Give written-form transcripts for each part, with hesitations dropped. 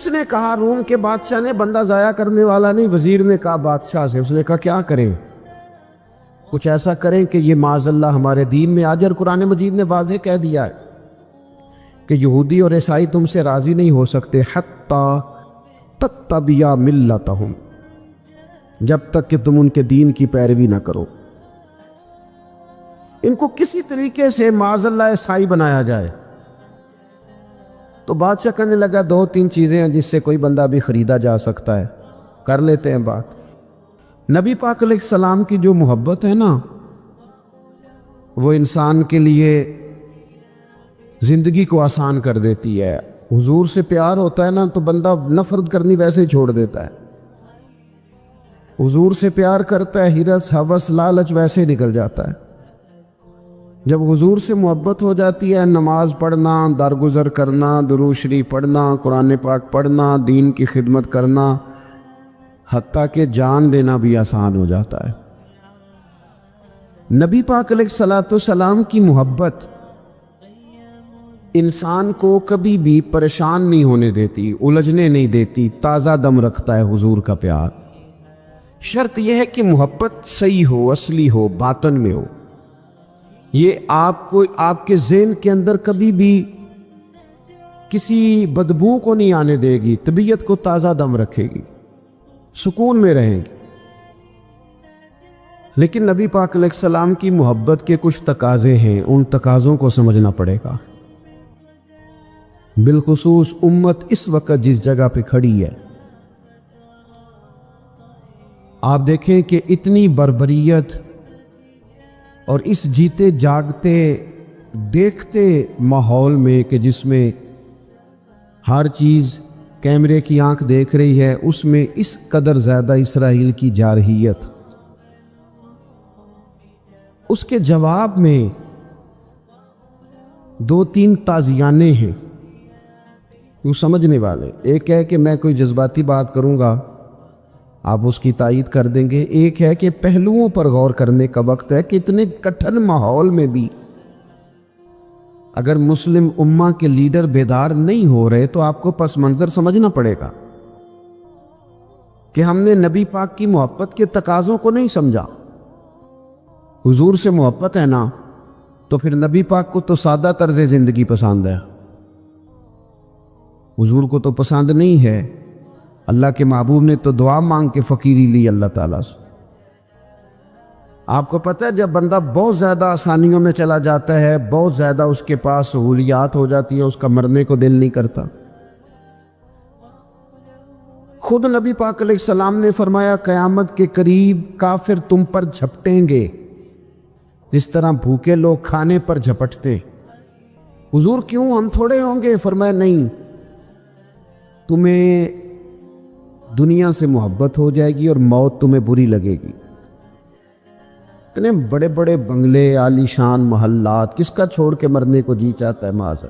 اس نے کہا روم کے بادشاہ نے، بندہ ضائع کرنے والا نہیں، وزیر نے کہا بادشاہ سے، اس نے کہا کیا کریں؟ کچھ ایسا کریں کہ یہ معاذ اللہ ہمارے دین میں آ جائے۔ اور قرآن مجید نے واضح کہہ دیا ہے کہ یہودی اور عیسائی تم سے راضی نہیں ہو سکتے حتی تتبع ملتہم، جب تک کہ تم ان کے دین کی پیروی نہ کرو۔ ان کو کسی طریقے سے معاذ اللہ عیسائی بنایا جائے۔ تو بادشاہ کہنے لگا دو تین چیزیں ہیں جس سے کوئی بندہ بھی خریدا جا سکتا ہے، کر لیتے ہیں بات۔ نبی پاک علیہ السلام کی جو محبت ہے نا، وہ انسان کے لیے زندگی کو آسان کر دیتی ہے۔ حضور سے پیار ہوتا ہے نا تو بندہ نفرت کرنی ویسے ہی چھوڑ دیتا ہے۔ حضور سے پیار کرتا ہے، ہرس ہوس لالچ ویسے ہی نکل جاتا ہے۔ جب حضور سے محبت ہو جاتی ہے، نماز پڑھنا، درگزر کرنا، درود شریف پڑھنا، قرآن پاک پڑھنا، دین کی خدمت کرنا، حتیٰ کہ جان دینا بھی آسان ہو جاتا ہے۔ نبی پاک علیہ الصلوۃ والسلام کی محبت انسان کو کبھی بھی پریشان نہیں ہونے دیتی، الجھنے نہیں دیتی، تازہ دم رکھتا ہے حضور کا پیار۔ شرط یہ ہے کہ محبت صحیح ہو، اصلی ہو، باطن میں ہو۔ یہ آپ کے ذہن کے اندر کبھی بھی کسی بدبو کو نہیں آنے دے گی، طبیعت کو تازہ دم رکھے گی، سکون میں رہیں گی۔ لیکن نبی پاک علیہ السلام کی محبت کے کچھ تقاضے ہیں، ان تقاضوں کو سمجھنا پڑے گا۔ بالخصوص امت اس وقت جس جگہ پہ کھڑی ہے، آپ دیکھیں کہ اتنی بربریت اور اس جیتے جاگتے دیکھتے ماحول میں کہ جس میں ہر چیز کیمرے کی آنکھ دیکھ رہی ہے، اس میں اس قدر زیادہ اسرائیل کی جارحیت، اس کے جواب میں دو تین تازیانے ہیں یوں سمجھنے والے۔ ایک ہے کہ میں کوئی جذباتی بات کروں گا، آپ اس کی تائید کر دیں گے۔ ایک ہے کہ پہلوؤں پر غور کرنے کا وقت ہے کہ اتنے کٹھن ماحول میں بھی اگر مسلم امہ کے لیڈر بیدار نہیں ہو رہے تو آپ کو پس منظر سمجھنا پڑے گا کہ ہم نے نبی پاک کی محبت کے تقاضوں کو نہیں سمجھا۔ حضور سے محبت ہے نا تو پھر نبی پاک کو تو سادہ طرز زندگی پسند ہے، حضور کو تو پسند نہیں ہے۔ اللہ کے محبوب نے تو دعا مانگ کے فقیری لی اللہ تعالیٰ سے۔ آپ کو پتہ ہے جب بندہ بہت زیادہ آسانیوں میں چلا جاتا ہے، بہت زیادہ اس کے پاس سہولیات ہو جاتی ہے، اس کا مرنے کو دل نہیں کرتا۔ خود نبی پاک علیہ السلام نے فرمایا قیامت کے قریب کافر تم پر جھپٹیں گے جس طرح بھوکے لوگ کھانے پر جھپٹتے۔ حضور کیوں، ہم تھوڑے ہوں گے؟ فرمایا نہیں، تمہیں دنیا سے محبت ہو جائے گی اور موت تمہیں بری لگے گی۔ اتنے بڑے بڑے بنگلے، عالی شان محلات، کس کا چھوڑ کے مرنے کو جی چاہتا ہے معاذ؟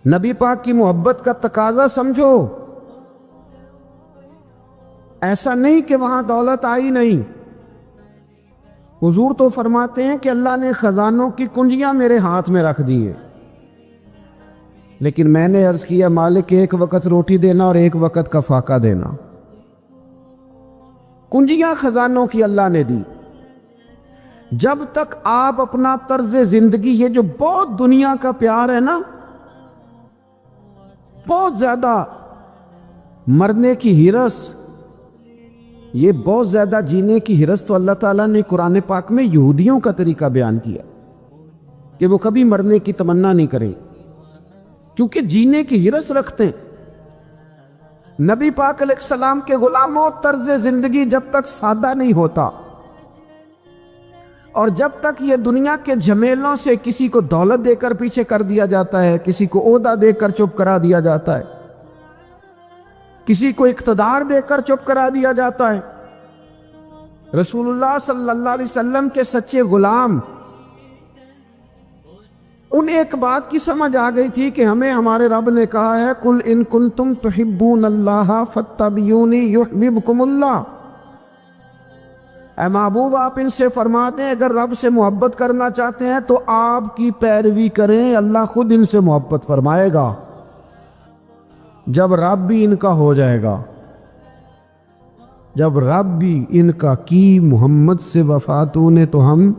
نبی پاک کی محبت کا تقاضا سمجھو۔ ایسا نہیں کہ وہاں دولت آئی نہیں۔ حضور تو فرماتے ہیں کہ اللہ نے خزانوں کی کنجیاں میرے ہاتھ میں رکھ دی ہیں، لیکن میں نے عرض کیا مالک ایک وقت روٹی دینا اور ایک وقت کا فاقہ دینا۔ کنجیاں خزانوں کی اللہ نے دی۔ جب تک آپ اپنا طرز زندگی، یہ جو بہت دنیا کا پیار ہے نا، بہت زیادہ مرنے کی ہرس، یہ بہت زیادہ جینے کی ہرس، تو اللہ تعالیٰ نے قرآن پاک میں یہودیوں کا طریقہ بیان کیا کہ وہ کبھی مرنے کی تمنا نہیں کریں کیونکہ جینے کی ہرس رکھتے ہیں۔ نبی پاک علیہ السلام کے غلاموں، طرز زندگی جب تک سادہ نہیں ہوتا اور جب تک یہ دنیا کے جھمیلوں سے کسی کو دولت دے کر پیچھے کر دیا جاتا ہے، کسی کو عہدہ دے کر چپ کرا دیا جاتا ہے، کسی کو اقتدار دے کر چپ کرا دیا جاتا ہے، رسول اللہ صلی اللہ علیہ وسلم کے سچے غلام انہیں ایک بات کی سمجھ آ گئی تھی کہ ہمیں ہمارے رب نے کہا ہے قل ان کنتم تحبون اللہ فاتبعونی یحببکم اللہ۔ اے محبوب آپ ان سے فرما دیں اگر رب سے محبت کرنا چاہتے ہیں تو آپ کی پیروی کریں، اللہ خود ان سے محبت فرمائے گا۔ جب رب بھی ان کا ہو جائے گا، جب رب بھی ان کا کی محمد سے وفا تو نے، تو ہم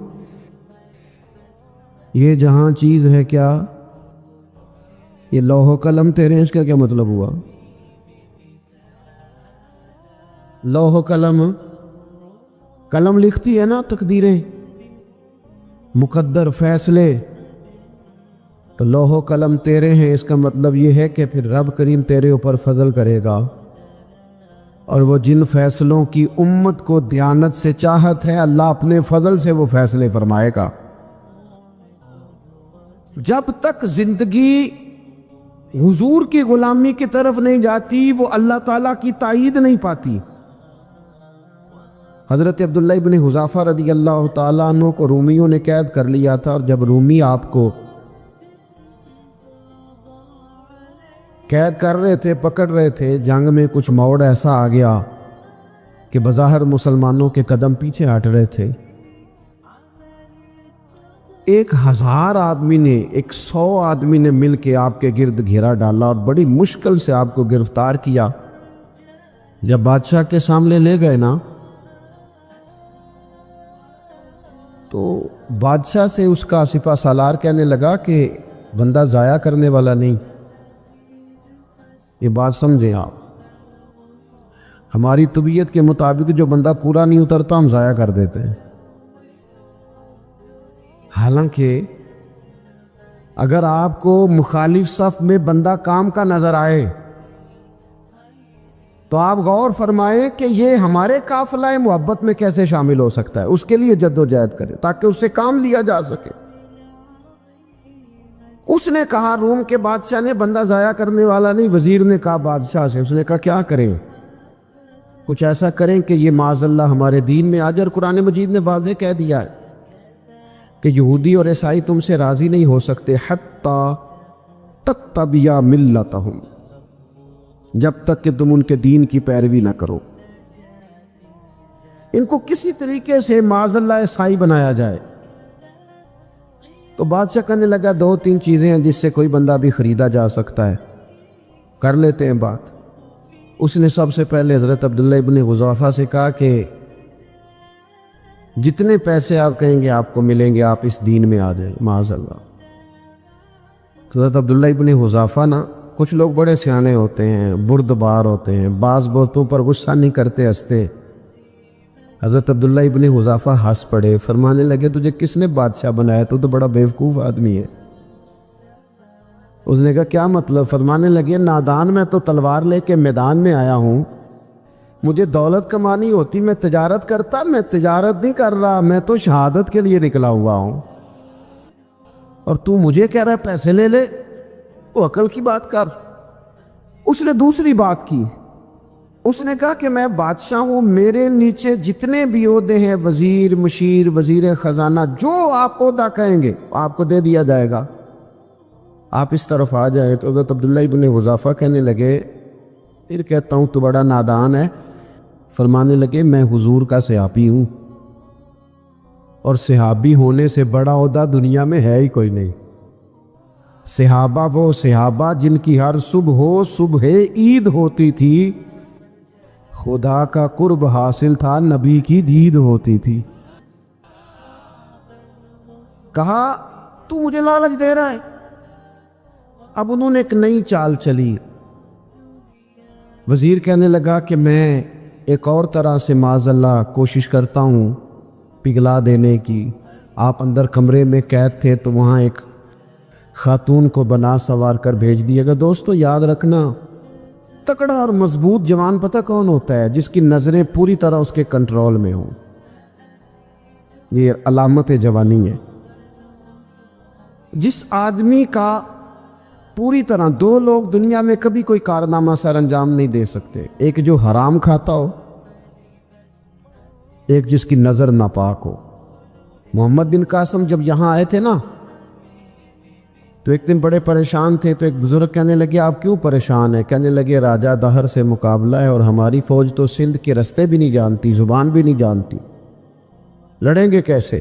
یہ جہاں چیز ہے کیا، یہ لوح و قلم تیرے، اس کا کیا مطلب ہوا؟ لوح و قلم، قلم لکھتی ہے نا تقدیریں، مقدر فیصلے، تو لوح و قلم تیرے ہیں، اس کا مطلب یہ ہے کہ پھر رب کریم تیرے اوپر فضل کرے گا، اور وہ جن فیصلوں کی امت کو دیانت سے چاہت ہے، اللہ اپنے فضل سے وہ فیصلے فرمائے گا۔ جب تک زندگی حضور کی غلامی کی طرف نہیں جاتی، وہ اللہ تعالیٰ کی تائید نہیں پاتی۔ حضرت عبداللہ ابن حذافہ رضی اللہ تعالیٰ عنہ کو رومیوں نے قید کر لیا تھا، اور جب رومی آپ کو قید کر رہے تھے، پکڑ رہے تھے، جنگ میں کچھ موڑ ایسا آ گیا کہ بظاہر مسلمانوں کے قدم پیچھے ہٹ رہے تھے۔ 1000 آدمی نے، 100 آدمی نے مل کے آپ کے گرد گھیرا ڈالا اور بڑی مشکل سے آپ کو گرفتار کیا۔ جب بادشاہ کے سامنے لے گئے نا، تو بادشاہ سے اس کا سپہ سالار کہنے لگا کہ بندہ ضائع کرنے والا نہیں۔ یہ بات سمجھیں آپ، ہماری طبیعت کے مطابق جو بندہ پورا نہیں اترتا ہم ضائع کر دیتے ہیں۔ حالانکہ اگر آپ کو مخالف صف میں بندہ کام کا نظر آئے تو آپ غور فرمائیں کہ یہ ہمارے قافلہ محبت میں کیسے شامل ہو سکتا ہے، اس کے لیے جد و جہد کریں تاکہ اس سے کام لیا جا سکے۔ اس نے کہا روم کے بادشاہ نے بندہ ضائع کرنے والا نہیں۔ وزیر نے کہا بادشاہ سے، اس نے کہا کیا کریں؟ کچھ ایسا کریں کہ یہ معاذ اللہ ہمارے دین میں آ جائے۔ اور قرآن مجید نے واضح کہہ دیا ہے کہ یہودی اور عیسائی تم سے راضی نہیں ہو سکتے حتی تتبع ملتہم، جب تک کہ تم ان کے دین کی پیروی نہ کرو۔ ان کو کسی طریقے سے معاذ اللہ عیسائی بنایا جائے۔ تو بادشاہ کہنے لگا 2-3 چیزیں ہیں جس سے کوئی بندہ بھی خریدا جا سکتا ہے، کر لیتے ہیں بات۔ اس نے سب سے پہلے حضرت عبداللہ ابن حذافہ سے کہا کہ جتنے پیسے آپ کہیں گے آپ کو ملیں گے، آپ اس دین میں آ جائیں معاذ اللہ۔ تو حضرت عبداللہ ابن حذافہ نا، کچھ لوگ بڑے سیانے ہوتے ہیں، بردبار ہوتے ہیں، بعض باتوں پر غصہ نہیں کرتے، ہنستے۔ حضرت عبداللہ ابن حذافہ ہنس پڑے، فرمانے لگے تجھے کس نے بادشاہ بنایا؟ تو بڑا بیوقوف آدمی ہے۔ اس نے کہا کیا مطلب؟ فرمانے لگے نادان، میں تو تلوار لے کے میدان میں آیا ہوں، مجھے دولت کمانی ہوتی میں تجارت کرتا، میں تجارت نہیں کر رہا، میں تو شہادت کے لیے نکلا ہوا ہوں، اور تو مجھے کہہ رہا ہے پیسے لے لے؟ وہ عقل کی بات کر۔ اس نے دوسری بات کی، اس نے کہا کہ میں بادشاہ ہوں، میرے نیچے جتنے بھی عہدے ہیں، وزیر، مشیر، وزیر خزانہ، جو آپ عہدہ کہیں گے آپ کو دے دیا جائے گا، آپ اس طرف آ جائیں۔ تو حضرت عبداللہ ابن حذافہ کہنے لگے پھر کہتا ہوں تو بڑا نادان ہے۔ فرمانے لگے میں حضور کا صحابی ہوں، اور صحابی ہونے سے بڑا عہدہ دنیا میں ہے ہی کوئی نہیں۔ صحابہ وہ صحابہ جن کی ہر صبح عید ہوتی تھی، خدا کا قرب حاصل تھا، نبی کی دید ہوتی تھی۔ کہا تو مجھے لالچ دے رہا ہے؟ اب انہوں نے ایک نئی چال چلی۔ وزیر کہنے لگا کہ میں ایک اور طرح سے معاذ اللہ کوشش کرتا ہوں پگھلا دینے کی۔ آپ اندر کمرے میں قید تھے تو وہاں ایک خاتون کو بنا سوار کر بھیج دیے گا۔ دوستو یاد رکھنا، تکڑا اور مضبوط جوان پتہ کون ہوتا ہے؟ جس کی نظریں پوری طرح اس کے کنٹرول میں ہوں۔ یہ علامت جوانی ہے۔ جس آدمی کا پوری طرح، 2 لوگ دنیا میں کبھی کوئی کارنامہ سر انجام نہیں دے سکتے، ایک جو حرام کھاتا ہو، ایک جس کی نظر ناپاک ہو۔ محمد بن قاسم جب یہاں آئے تھے نا، تو ایک دن بڑے پریشان تھے، تو ایک بزرگ کہنے لگے آپ کیوں پریشان ہیں؟ کہنے لگے راجہ دہر سے مقابلہ ہے، اور ہماری فوج تو سندھ کے رستے بھی نہیں جانتی، زبان بھی نہیں جانتی، لڑیں گے کیسے؟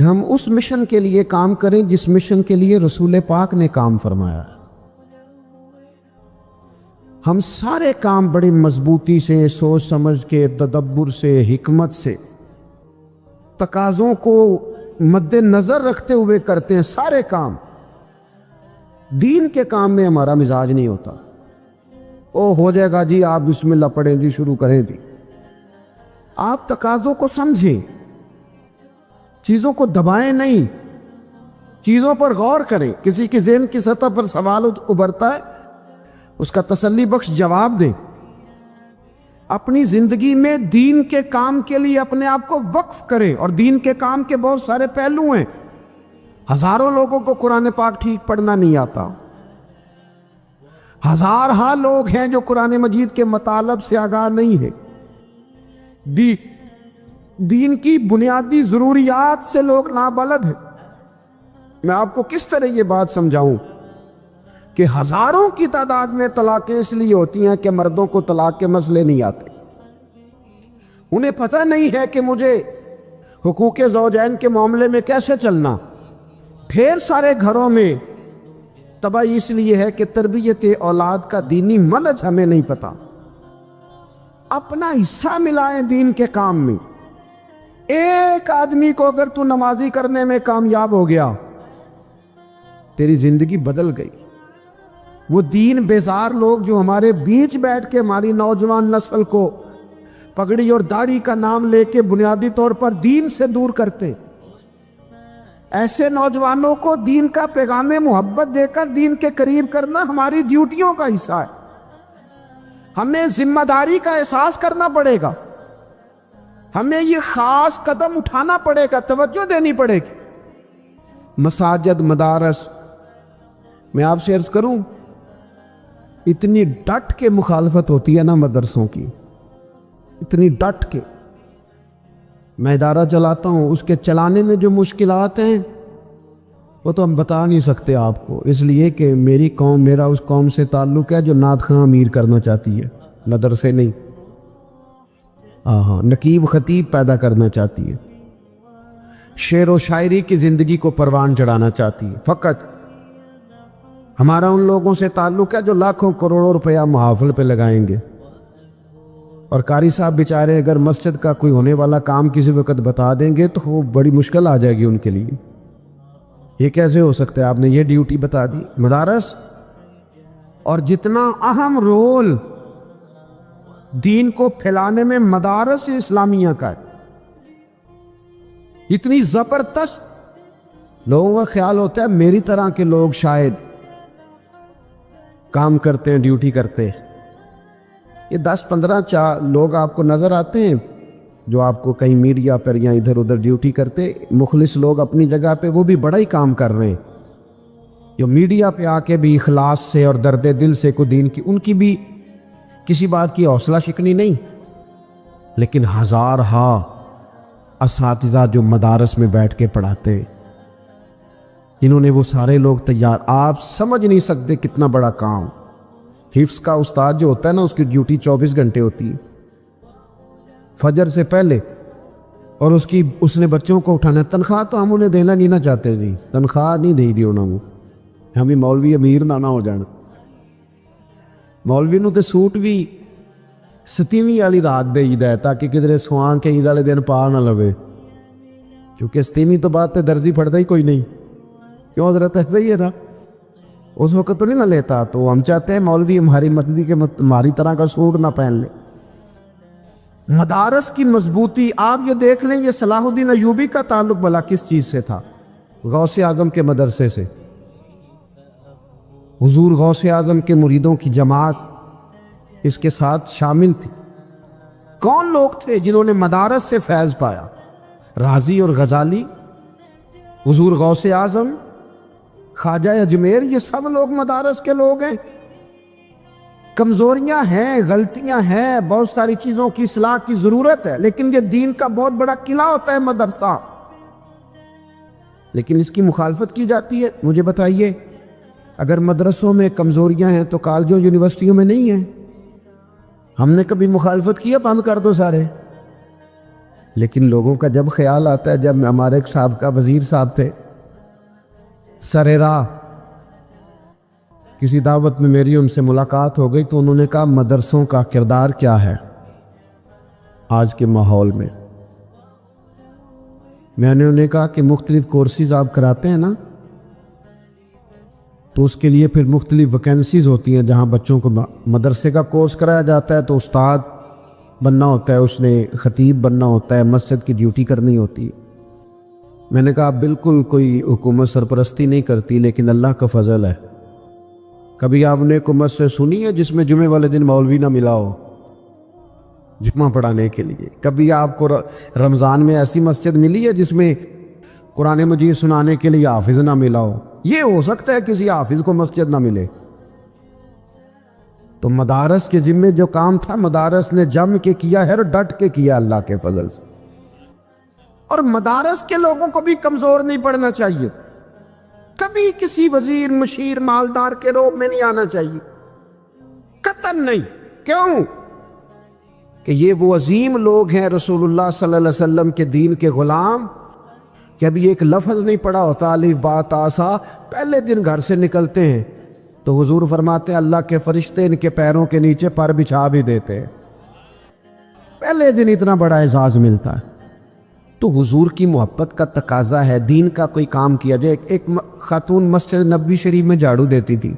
کہ ہم اس مشن کے لیے کام کریں جس مشن کے لیے رسول پاک نے کام فرمایا. ہم سارے کام بڑی مضبوطی سے، سوچ سمجھ کے، تدبر سے، حکمت سے، تقاضوں کو مد نظر رکھتے ہوئے کرتے ہیں. سارے کام. دین کے کام میں ہمارا مزاج نہیں ہوتا. او ہو جائے گا جی، آپ بسم اللہ پڑھیں جی، شروع کریں جی. آپ تقاضوں کو سمجھیں، چیزوں کو دبائیں نہیں، چیزوں پر غور کریں. کسی کے ذہن کی سطح پر سوال ابھرتا ہے، اس کا تسلی بخش جواب دیں. اپنی زندگی میں دین کے کام کے لیے اپنے آپ کو وقف کریں. اور دین کے کام کے بہت سارے پہلو ہیں. ہزاروں لوگوں کو قرآن پاک ٹھیک پڑھنا نہیں آتا. ہزارہا لوگ ہیں جو قرآن مجید کے مطالب سے آگاہ نہیں ہے. دین کی بنیادی ضروریات سے لوگ نابلد ہیں. میں آپ کو کس طرح یہ بات سمجھاؤں کہ ہزاروں کی تعداد میں طلاقیں اس لیے ہوتی ہیں کہ مردوں کو طلاق کے مسئلے نہیں آتے. انہیں پتہ نہیں ہے کہ مجھے حقوق زوجین کے معاملے میں کیسے چلنا. ڈھیر سارے گھروں میں تباہی اس لیے ہے کہ تربیت اولاد کا دینی منہج ہمیں نہیں پتا. اپنا حصہ ملائیں دین کے کام میں. ایک آدمی کو اگر تو نمازی کرنے میں کامیاب ہو گیا، تیری زندگی بدل گئی. وہ دین بیزار لوگ جو ہمارے بیچ بیٹھ کے ہماری نوجوان نسل کو پگڑی اور داڑھی کا نام لے کے بنیادی طور پر دین سے دور کرتے، ایسے نوجوانوں کو دین کا پیغام محبت دے کر دین کے قریب کرنا ہماری ڈیوٹیوں کا حصہ ہے. ہمیں ذمہ داری کا احساس کرنا پڑے گا. ہمیں یہ خاص قدم اٹھانا پڑے گا، توجہ دینی پڑے گی. مساجد، مدارس، میں آپ سے عرض کروں، اتنی ڈٹ کے مخالفت ہوتی ہے نا مدرسوں کی، اتنی ڈٹ کے. میں ادارہ چلاتا ہوں، اس کے چلانے میں جو مشکلات ہیں وہ تو ہم بتا نہیں سکتے آپ کو، اس لیے کہ میری قوم، میرا اس قوم سے تعلق ہے جو نعت خواں امیر کرنا چاہتی ہے، مدرسے نہیں. نقیب خطیب پیدا کرنا چاہتی ہے، شعر و شاعری کی زندگی کو پروان چڑھانا چاہتی ہے. فقط ہمارا ان لوگوں سے تعلق ہے جو لاکھوں کروڑوں روپیہ محافل پہ لگائیں گے. اور قاری صاحب بیچارے اگر مسجد کا کوئی ہونے والا کام کسی وقت بتا دیں گے تو وہ بڑی مشکل آ جائے گی ان کے لیے. یہ کیسے ہو سکتا ہے، آپ نے یہ ڈیوٹی بتا دی. مدارس، اور جتنا اہم رول دین کو پھیلانے میں مدارس اسلامیہ کا ہے، اتنی زبردست. لوگوں کا خیال ہوتا ہے میری طرح کے لوگ شاید کام کرتے ہیں، ڈیوٹی کرتے ہیں. یہ 10-15 لوگ آپ کو نظر آتے ہیں جو آپ کو کہیں میڈیا پر یا ادھر ادھر ڈیوٹی کرتے. مخلص لوگ اپنی جگہ پہ وہ بھی بڑا ہی کام کر رہے ہیں، جو میڈیا پہ آ کے بھی اخلاص سے اور درد دل سے کو دین کی، ان کی بھی کسی بات کی حوصلہ شکنی نہیں. لیکن ہزارہا اساتذہ جو مدارس میں بیٹھ کے پڑھاتے، انہوں نے وہ سارے لوگ تیار، آپ سمجھ نہیں سکتے کتنا بڑا کام. حفظ کا استاد جو ہوتا ہے نا، اس کی ڈیوٹی 24 گھنٹے ہوتی ہے فجر سے پہلے، اور اس نے بچوں کو اٹھانا. تنخواہ تو ہم انہیں دینا نہیں نہ چاہتے تھی، تنخواہ نہیں دے دی انہوں نے. ہمیں مولوی امیر نہ ہو جان. مولوی نو تے سوٹ بھی 27 والی رات دے ہے تاکہ کدھر سوان کے عید والے دن پا نہ لوے، کیونکہ 27 تو بعد تے درزی پڑتا ہی کوئی نہیں. کیوں حضرت؟ ایسا ہی ہے نا، اس وقت تو نہیں نہ لیتا. تو ہم چاہتے ہیں مولوی ہماری مرضی کے ہماری طرح کا سوٹ نہ پہن لے. مدارس کی مضبوطی آپ یہ دیکھ لیں، یہ صلاح الدین ایوبی کا تعلق بھلا کس چیز سے تھا؟ غوث اعظم کے مدرسے سے. حضور غوث اعظم کے مریدوں کی جماعت اس کے ساتھ شامل تھی. کون لوگ تھے جنہوں نے مدارس سے فیض پایا؟ رازی اور غزالی، حضور غوث اعظم، خواجہ اجمیر، یہ سب لوگ مدارس کے لوگ ہیں. کمزوریاں ہیں، غلطیاں ہیں، بہت ساری چیزوں کی اصلاح کی ضرورت ہے، لیکن یہ دین کا بہت بڑا قلعہ ہوتا ہے مدرسہ. لیکن اس کی مخالفت کی جاتی ہے. مجھے بتائیے، اگر مدرسوں میں کمزوریاں ہیں تو کالجوں یونیورسٹیوں میں نہیں ہیں؟ ہم نے کبھی مخالفت کی ہے بند کر دو سارے؟ لیکن لوگوں کا جب خیال آتا ہے، جب ہمارے ایک سابقہ وزیر صاحب تھے، سر راہ کسی دعوت میں میری ان سے ملاقات ہو گئی، تو انہوں نے کہا مدرسوں کا کردار کیا ہے آج کے ماحول میں؟ میں نے انہیں کہا کہ مختلف کورسز آپ کراتے ہیں نا، تو اس کے لیے پھر مختلف ویکنسیز ہوتی ہیں، جہاں بچوں کو مدرسے کا کورس کرایا جاتا ہے تو استاد بننا ہوتا ہے، اس نے خطیب بننا ہوتا ہے، مسجد کی ڈیوٹی کرنی ہوتی ہے۔ میں نے کہا بالکل کوئی حکومت سرپرستی نہیں کرتی، لیکن اللہ کا فضل ہے۔ کبھی آپ نے حکومت سے سنی ہے جس میں جمعے والے دن مولوی نہ ملا ہو جمعہ پڑھانے کے لیے؟ کبھی آپ کو رمضان میں ایسی مسجد ملی ہے جس میں قرآن مجید سنانے کے لیے حافظ نہ ملا ہو؟ یہ ہو سکتا ہے کسی حافظ کو مسجد نہ ملے۔ تو مدارس کے ذمے جو کام تھا، مدارس نے جم کے کیا ہے اور ڈٹ کے کیا اللہ کے فضل سے۔ اور مدارس کے لوگوں کو بھی کمزور نہیں پڑنا چاہیے، کبھی کسی وزیر مشیر مالدار کے روب میں نہیں آنا چاہیے، قطعاً نہیں۔ کیوں؟ کہ یہ وہ عظیم لوگ ہیں رسول اللہ صلی اللہ علیہ وسلم کے دین کے غلام، کہ ابھی ایک لفظ نہیں پڑا ہوتا الف با تا سا، پہلے دن گھر سے نکلتے ہیں تو حضور فرماتے ہیں اللہ کے فرشتے ان کے پیروں کے نیچے پر بچھا بھی دیتے ہیں، پہلے دن اتنا بڑا اعزاز ملتا ہے۔ تو حضور کی محبت کا تقاضا ہے، دین کا کوئی کام کیا جائے۔ ایک خاتون مسجد نبوی شریف میں جھاڑو دیتی تھی،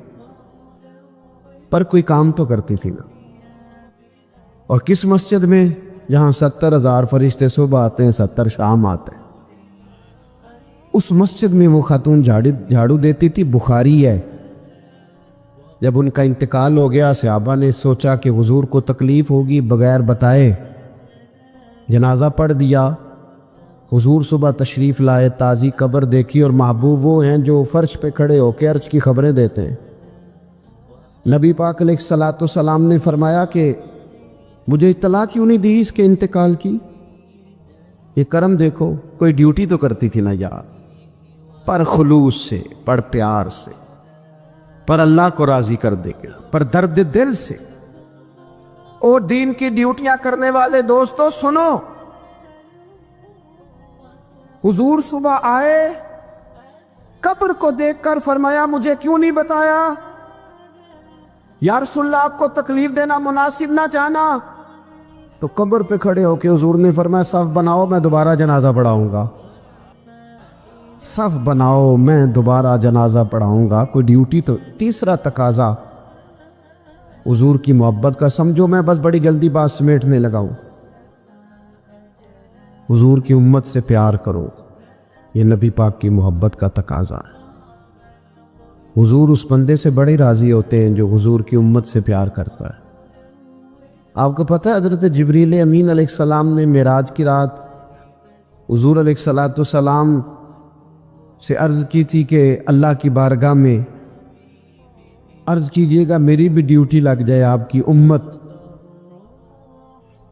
پر کوئی کام تو کرتی تھی نا۔ اور کس مسجد میں؟ جہاں 70,000 فرشتے صبح آتے ہیں، 70 شام آتے ہیں، اس مسجد میں وہ خاتون جھاڑو دیتی تھی۔ بخاری ہے، جب ان کا انتقال ہو گیا، صحابہ نے سوچا کہ حضور کو تکلیف ہوگی، بغیر بتائے جنازہ پڑھ دیا۔ حضور صبح تشریف لائے، تازی قبر دیکھی، اور محبوب وہ ہیں جو فرش پہ کھڑے ہو کے عرش کی خبریں دیتے ہیں۔ نبی پاک علیہ الصلوۃ والسلام نے فرمایا کہ مجھے اطلاع کیوں نہیں دی اس کے انتقال کی؟ یہ کرم دیکھو، کوئی ڈیوٹی تو کرتی تھی نا یار، پر خلوص سے، پر پیار سے، پر اللہ کو راضی کر دے گا، پر درد دل سے۔ اور دین کی ڈیوٹیاں کرنے والے دوستو سنو، حضور صبح آئے، قبر کو دیکھ کر فرمایا مجھے کیوں نہیں بتایا؟ یا رسول اللہ آپ کو تکلیف دینا مناسب نہ جانا؟ تو قبر پہ کھڑے ہو کے حضور نے فرمایا صف بناؤ، میں دوبارہ جنازہ پڑھاؤں گا۔ صف بناؤ، میں دوبارہ جنازہ پڑھاؤں گا۔ کوئی ڈیوٹی تو۔ تیسرا تقاضا حضور کی محبت کا، سمجھو میں بس بڑی جلدی بات سمیٹنے لگا ہوں، حضور کی امت سے پیار کرو، یہ نبی پاک کی محبت کا تقاضا ہے۔ حضور اس بندے سے بڑے راضی ہوتے ہیں جو حضور کی امت سے پیار کرتا ہے۔ آپ کو پتہ ہے حضرت جبریل امین علیہ السلام نے معراج کی رات حضور علیہ الصلوۃ والسلام سے عرض کی تھی کہ اللہ کی بارگاہ میں عرض کیجئے گا میری بھی ڈیوٹی لگ جائے آپ کی امت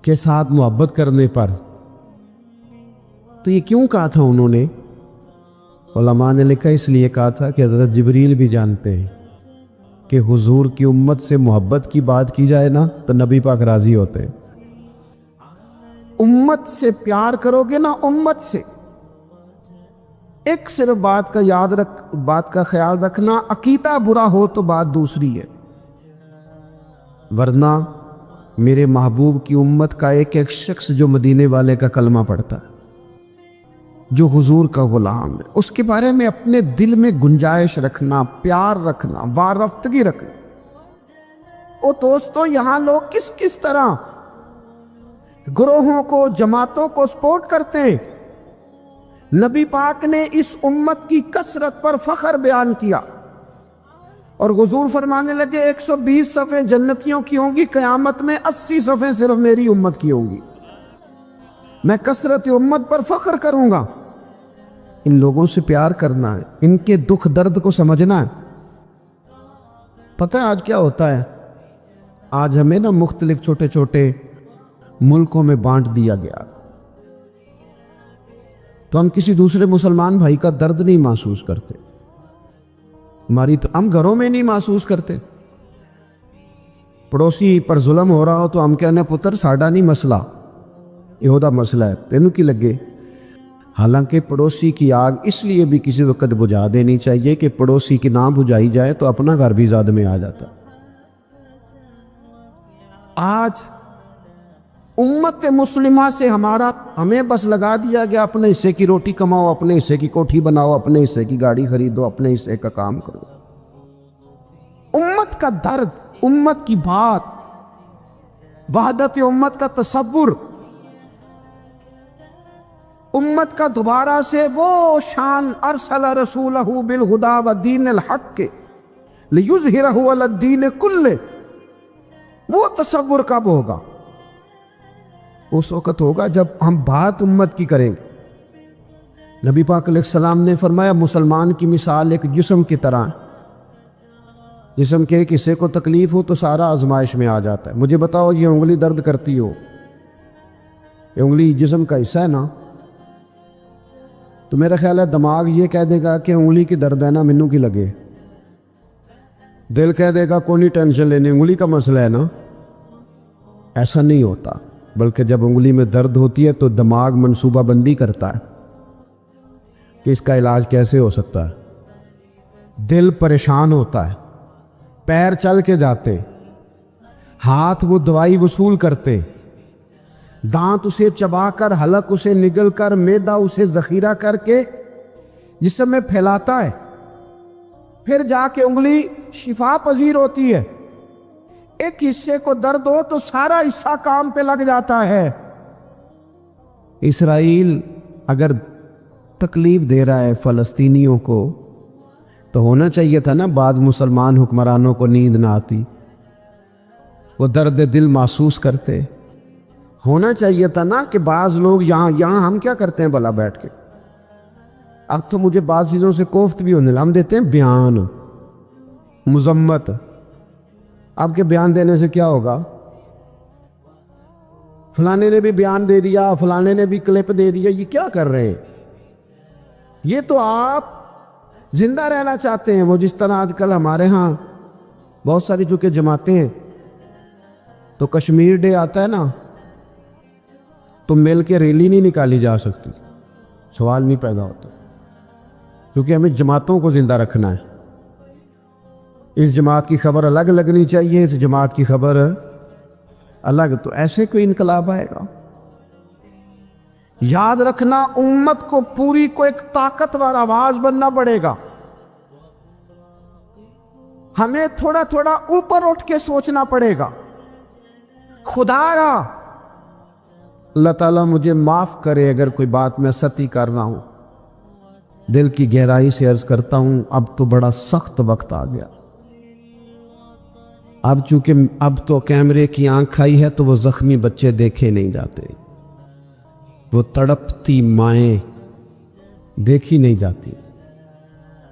کے ساتھ محبت کرنے پر۔ تو یہ کیوں کہا تھا انہوں نے؟ علماء نے لکھا اس لیے کہا تھا کہ حضرت جبریل بھی جانتے ہیں کہ حضور کی امت سے محبت کی بات کی جائے نا تو نبی پاک راضی ہوتے ہیں۔ امت سے پیار کرو گے نا، امت سے ایک صرف بات کا خیال رکھنا، عقیدہ برا ہو تو بات دوسری ہے، ورنہ میرے محبوب کی امت کا ایک ایک شخص جو مدینے والے کا کلمہ پڑھتا ہے، جو حضور کا غلام ہے، اس کے بارے میں اپنے دل میں گنجائش رکھنا، پیار رکھنا، وارفتگی رکھنا۔ او دوستو، یہاں لوگ کس کس طرح گروہوں کو، جماعتوں کو سپورٹ کرتے ہیں۔ نبی پاک نے اس امت کی کثرت پر فخر بیان کیا، اور حضور فرمانے لگے 120 صفیں جنتیوں کی ہوں گی، قیامت میں 80 صفیں صرف میری امت کی ہوں گی، میں کثرت امت پر فخر کروں گا۔ ان لوگوں سے پیار کرنا ہے، ان کے دکھ درد کو سمجھنا ہے۔ پتہ ہے آج کیا ہوتا ہے؟ آج ہمیں نا مختلف چھوٹے چھوٹے ملکوں میں بانٹ دیا گیا، تو ہم کسی دوسرے مسلمان بھائی کا درد نہیں محسوس کرتے، ہم گھروں میں نہیں محسوس کرتے۔ پڑوسی پر ظلم ہو رہا ہو تو ہم کہنے پتر ساڈا نہیں مسئلہ، یہ مسئلہ ہے، تینوں کی لگے؟ حالانکہ پڑوسی کی آگ اس لیے بھی کسی وقت بجھا دینی چاہیے کہ پڑوسی کی نہ بجھائی جائے تو اپنا گھر بھی زاد میں آ جاتا۔ آج امت مسلمہ سے ہمیں بس لگا دیا گیا اپنے حصے کی روٹی کماؤ، اپنے حصے کی کوٹھی بناؤ، اپنے حصے کی گاڑی خریدو، اپنے حصے کا کام کرو۔ امت کا درد، امت کی بات، وحدت امت کا تصور، امت کا دوبارہ سے وہ شان ارسل رسولہ بالہدی ودین الحق لیظہرہ علی الدین کلہ، وہ تصور کب ہوگا؟ اس وقت ہوگا جب ہم بات امت کی کریں گے۔ نبی پاک علیہ السلام نے فرمایا مسلمان کی مثال ایک جسم کی طرح ہے، جسم کے ایک حصے کو تکلیف ہو تو سارا آزمائش میں آ جاتا ہے۔ مجھے بتاؤ یہ انگلی درد کرتی ہو، یہ انگلی جسم کا حصہ ہے نا، تو میرا خیال ہے دماغ یہ کہہ دے گا کہ انگلی کی درد ہے نا مینوں کی لگے، دل کہہ دے گا کوئی نہیں ٹینشن لینے، انگلی کا مسئلہ ہے نا۔ ایسا نہیں ہوتا، بلکہ جب انگلی میں درد ہوتی ہے تو دماغ منصوبہ بندی کرتا ہے کہ اس کا علاج کیسے ہو سکتا ہے، دل پریشان ہوتا ہے، پیر چل کے جاتے، ہاتھ وہ دوائی وصول کرتے، دانت اسے چبا کر، حلق اسے نگل کر، معدہ اسے ذخیرہ کر کے جسم میں پھیلاتا ہے، پھر جا کے انگلی شفا پذیر ہوتی ہے۔ ایک حصے کو درد ہو تو سارا حصہ کام پہ لگ جاتا ہے۔ اسرائیل اگر تکلیف دے رہا ہے فلسطینیوں کو تو ہونا چاہیے تھا نا بعض مسلمان حکمرانوں کو نیند نہ آتی، وہ درد دل محسوس کرتے، ہونا چاہیے تھا نا کہ بعض لوگ یہاں ہم کیا کرتے ہیں بھلا بیٹھ کے، اب تو مجھے بعض چیزوں سے کوفت بھی ہونے لگا، ہم دیتے ہیں بیان، مذمت، آپ کے بیان دینے سے کیا ہوگا؟ فلانے نے بھی بیان دے دیا، فلانے نے بھی کلپ دے دیا، یہ کیا کر رہے ہیں؟ یہ تو آپ زندہ رہنا چاہتے ہیں، وہ جس طرح آج کل ہمارے ہاں بہت ساری جو کہ جماعتیں ہیں، تو کشمیر ڈے آتا ہے نا تو مل کے ریلی نہیں نکالی جا سکتی، سوال نہیں پیدا ہوتا، کیونکہ ہمیں جماعتوں کو زندہ رکھنا ہے۔ اس جماعت کی خبر الگ لگنی چاہیے، اس جماعت کی خبر الگ، تو ایسے کوئی انقلاب آئے گا؟ یاد رکھنا امت کو پوری کو ایک طاقتور آواز بننا پڑے گا، ہمیں تھوڑا تھوڑا اوپر اٹھ کے سوچنا پڑے گا۔ خدایا اللہ تعالیٰ مجھے معاف کرے اگر کوئی بات میں ستی کر رہا ہوں، دل کی گہرائی سے عرض کرتا ہوں اب تو بڑا سخت وقت آ گیا، اب چونکہ اب تو کیمرے کی آنکھ آئی ہے تو وہ زخمی بچے دیکھے نہیں جاتے، وہ تڑپتی مائیں دیکھی نہیں جاتی،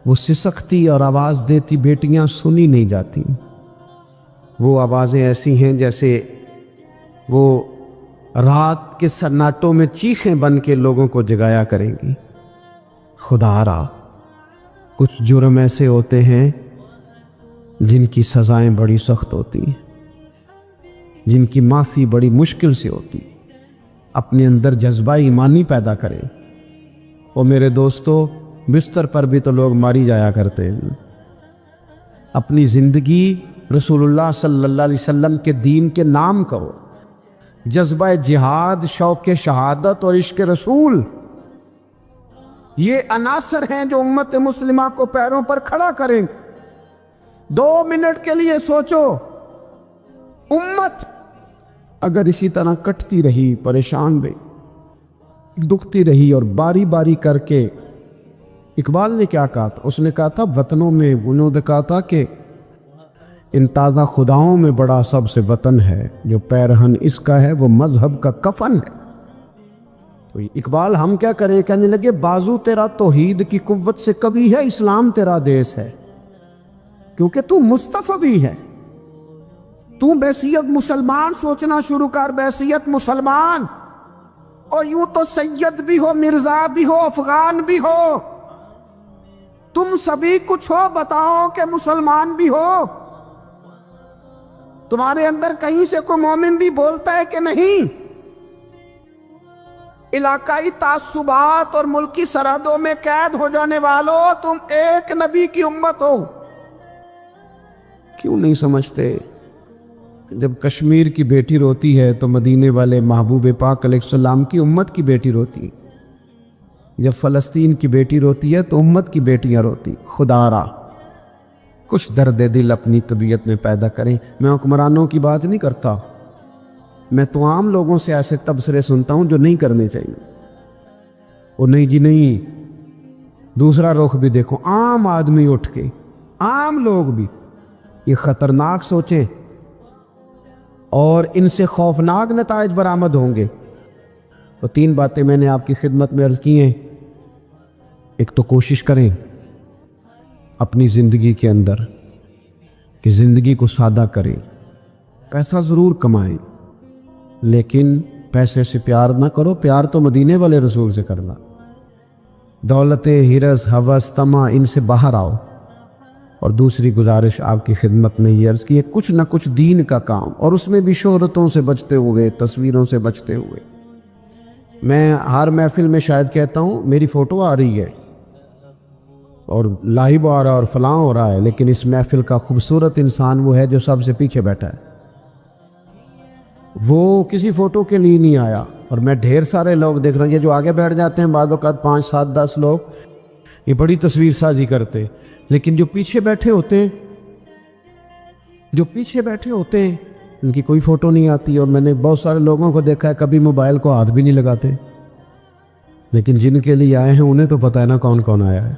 وہ سسکتی اور آواز دیتی بیٹیاں سنی نہیں جاتی، وہ آوازیں ایسی ہیں جیسے وہ رات کے سناٹوں میں چیخیں بن کے لوگوں کو جگایا کریں گی۔ خدا را کچھ جرم ایسے ہوتے ہیں جن کی سزائیں بڑی سخت ہوتی ہیں، جن کی معافی بڑی مشکل سے ہوتی۔ اپنے اندر جذبہ ایمانی پیدا کریں۔ اور میرے دوستو بستر پر بھی تو لوگ ماری جایا کرتے ہیں، اپنی زندگی رسول اللہ صلی اللہ علیہ وسلم کے دین کے نام کرو، جذبہ جہاد، شوق شہادت اور عشق رسول، یہ عناصر ہیں جو امت مسلمہ کو پیروں پر کھڑا کریں۔ 2 منٹ کے لیے سوچو، امت اگر اسی طرح کٹتی رہی، پریشان رہی، دکھتی رہی اور باری باری کر کے، اقبال نے کیا کہا تھا؟ اس نے کہا تھا وطنوں میں، انہوں نے کہا تھا کہ ان تازہ خداؤں میں بڑا سب سے وطن ہے، جو پیرہن اس کا ہے وہ مذہب کا کفن ہے۔ تو اقبال ہم کیا کریں؟ کہنے لگے بازو تیرا توحید کی قوت سے کبھی ہے، اسلام تیرا دیس ہے، کیونکہ تو مصطفی ہے، تو بحیثیت مسلمان سوچنا شروع کر، بحیثیت مسلمان، اور یوں تو سید بھی ہو، مرزا بھی ہو، افغان بھی ہو، تم سبھی کچھ ہو، بتاؤ کہ مسلمان بھی ہو، تمہارے اندر کہیں سے کوئی مومن بھی بولتا ہے کہ نہیں؟ علاقائی تعصبات اور ملکی سرحدوں میں قید ہو جانے والوں، تم ایک نبی کی امت ہو۔ کیوں نہیں سمجھتے؟ جب کشمیر کی بیٹی روتی ہے تو مدینے والے محبوب پاک علیہ السلام کی امت کی بیٹی روتی، جب فلسطین کی بیٹی روتی ہے تو امت کی بیٹیاں روتی۔ خدا را کچھ درد دل اپنی طبیعت میں پیدا کریں۔ میں حکمرانوں کی بات نہیں کرتا، میں تو عام لوگوں سے ایسے تبصرے سنتا ہوں جو نہیں کرنے چاہیے۔ وہ نہیں جی نہیں، دوسرا رخ بھی دیکھو، عام آدمی اٹھ کے، عام لوگ بھی یہ خطرناک سوچیں اور ان سے خوفناک نتائج برآمد ہوں گے۔ تو 3 باتیں میں نے آپ کی خدمت میں عرض کی ہیں۔ ایک تو کوشش کریں اپنی زندگی کے اندر کہ زندگی کو سادہ کریں، پیسہ ضرور کمائیں لیکن پیسے سے پیار نہ کرو، پیار تو مدینے والے رسول سے کرنا۔ دولت، ہرس، ہوس، طمع، ان سے باہر آؤ۔ اور دوسری گزارش آپ کی خدمت میں یہ عرض کی ہے، کچھ نہ کچھ دین کا کام، اور اس میں بھی شہرتوں سے بچتے ہوئے، تصویروں سے بچتے ہوئے۔ میں ہر محفل میں شاید کہتا ہوں میری فوٹو آ رہی ہے اور لائیو آ رہا ہے اور فلاں ہو رہا ہے، لیکن اس محفل کا خوبصورت انسان وہ ہے جو سب سے پیچھے بیٹھا ہے۔ وہ کسی فوٹو کے لیے نہیں آیا۔ اور میں ڈھیر سارے لوگ دیکھ رہا ہوں، یہ جو آگے بیٹھ جاتے ہیں بعض اوقات 5 7 10 لوگ، یہ بڑی تصویر سازی کرتے، لیکن جو پیچھے بیٹھے ہوتے ہیں ان کی کوئی فوٹو نہیں آتی۔ اور میں نے بہت سارے لوگوں کو دیکھا ہے کبھی موبائل کو ہاتھ بھی نہیں لگاتے، لیکن جن کے لیے آئے ہیں انہیں تو پتہ ہے نا کون کون آیا ہے۔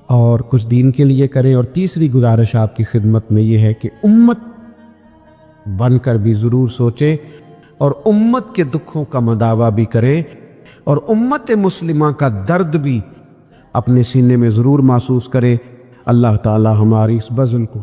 اور کچھ دین کے لیے کریں۔ اور تیسری گزارش آپ کی خدمت میں یہ ہے کہ امت بن کر بھی ضرور سوچے اور امت کے دکھوں کا مداوا بھی کرے، اور امت مسلمہ کا درد بھی اپنے سینے میں ضرور محسوس کرے۔ اللہ تعالی ہماری اس بذل کو